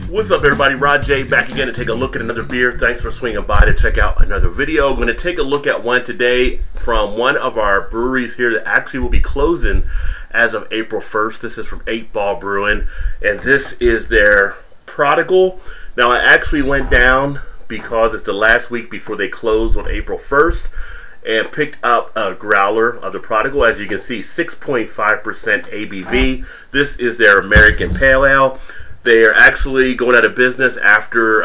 What's up, everybody? Rod J back again to take a look at another beer. Thanks for swinging by to check out another video. I'm going to take a look at one today from one of our breweries here that actually will be closing as of April 1st. This is from Ei8ht Brewing, and this is their Prodigal. Now, I actually went down because it's the last week before they close on April 1st and picked up a growler of the Prodigal. As you can see, 6.5% ABV. This is their American Pale Ale. They are actually going out of business after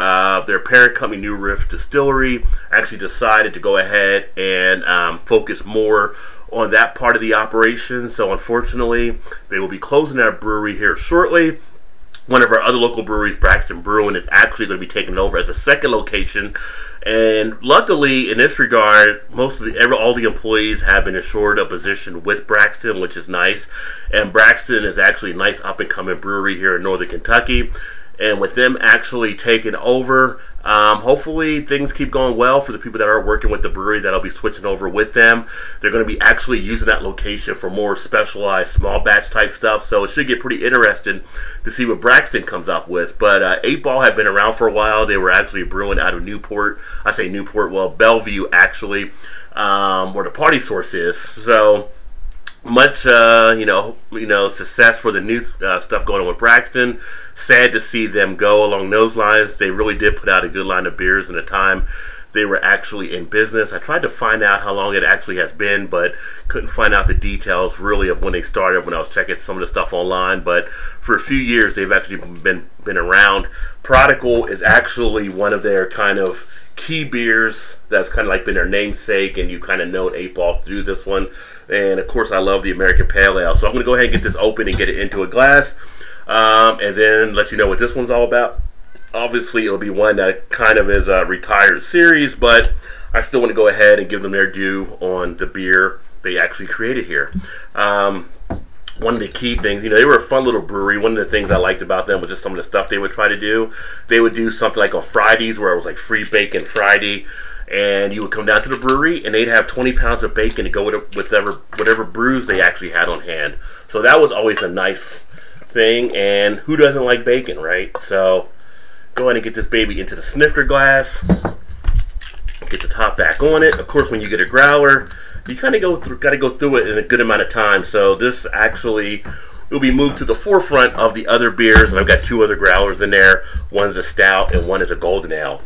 their parent company, New Riff Distillery, actually decided to go ahead and focus more on that part of the operation. So unfortunately, they will be closing our brewery here shortly. One of our other local breweries, Brewing, is actually going to be taking over as a second location. And luckily, in this regard, all the employees have been assured a position with Braxton, which is nice. And Braxton is actually a nice up-and-coming brewery here in northern Kentucky. And with them actually taking over, hopefully things keep going well for the people that are working with the brewery that'll be switching over with them. They're going to be actually using that location for more specialized small batch type stuff. So it should get pretty interesting to see what Braxton comes up with. But Ei8ht had been around for a while. They were actually brewing out of Newport. I say Newport, well, Bellevue actually, where the party source is. So much success for the new stuff going on with Braxton. Sad to see them go along those lines. They really did put out a good line of beers in the time they were actually in business. I tried to find out how long it actually has been, but couldn't find out the details really of when they started when I was checking some of the stuff online. But for a few years they've actually been around. Prodigal is actually one of their kind of key beers that's kind of like been their namesake, and you kind of know Ei8ht through this one. And of course I love the American Pale Ale, so I'm going to go ahead and get this open and get it into a glass, and then let you know what this one's all about. Obviously it'll be one that kind of is a retired series, but I still want to go ahead and give them their due on the beer they actually created here. One of the key things, they were a fun little brewery. One of the things I liked about them was just some of the stuff they would try to do. They would do something like on Fridays where it was like free bacon Friday, and you would come down to the brewery and they'd have 20 pounds of bacon to go with whatever brews they actually had on hand. So that was always a nice thing, and who doesn't like bacon, right? So go ahead and get this baby into the snifter glass. Get the top back on it. Of course, when you get a growler, you kind of got to go through it in a good amount of time. So this actually will be moved to the forefront of the other beers, and I've got two other growlers in there. One's a stout and one is a golden ale.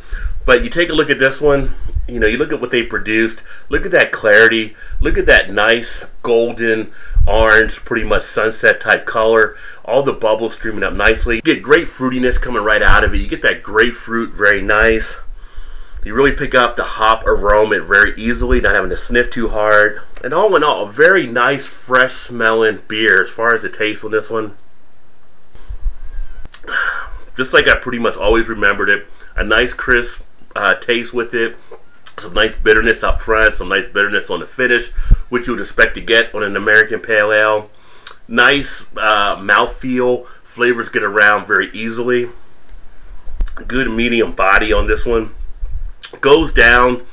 But you take a look at this one, you look at what they produced. Look at that clarity. Look at that nice golden orange, pretty much sunset type color. All the bubbles streaming up nicely. You get great fruitiness coming right out of it. You get that grapefruit, very nice. You really pick up the hop aroma very easily, not having to sniff too hard. And all in all, a very nice, fresh smelling beer as far as the taste on this one. Just like I pretty much always remembered it. A nice crisp taste with it. Some nice bitterness up front, some nice bitterness on the finish, which you would expect to get on an American Pale Ale. Nice mouthfeel. Flavors get around very easily. Good medium body on this one. Goes down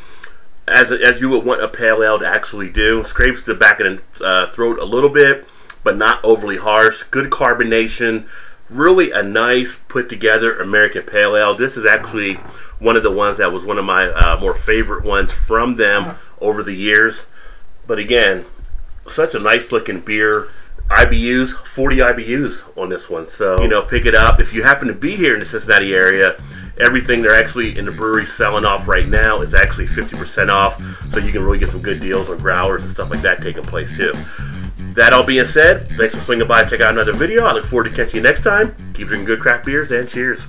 as you would want a pale ale to actually do. Scrapes the back of the throat a little bit, but not overly harsh. Good carbonation. Really a nice put together American Pale Ale. This is actually one of the ones that was one of my more favorite ones from them over the years. But again, such a nice looking beer. IBUs, 40 IBUs on this one. So, pick it up. If you happen to be here in the Cincinnati area, everything they're actually in the brewery selling off right now is actually 50% off. So you can really get some good deals on growlers and stuff like that taking place too. That all being said, thanks for swinging by and check out another video. I look forward to catching you next time. Keep drinking good craft beers and cheers.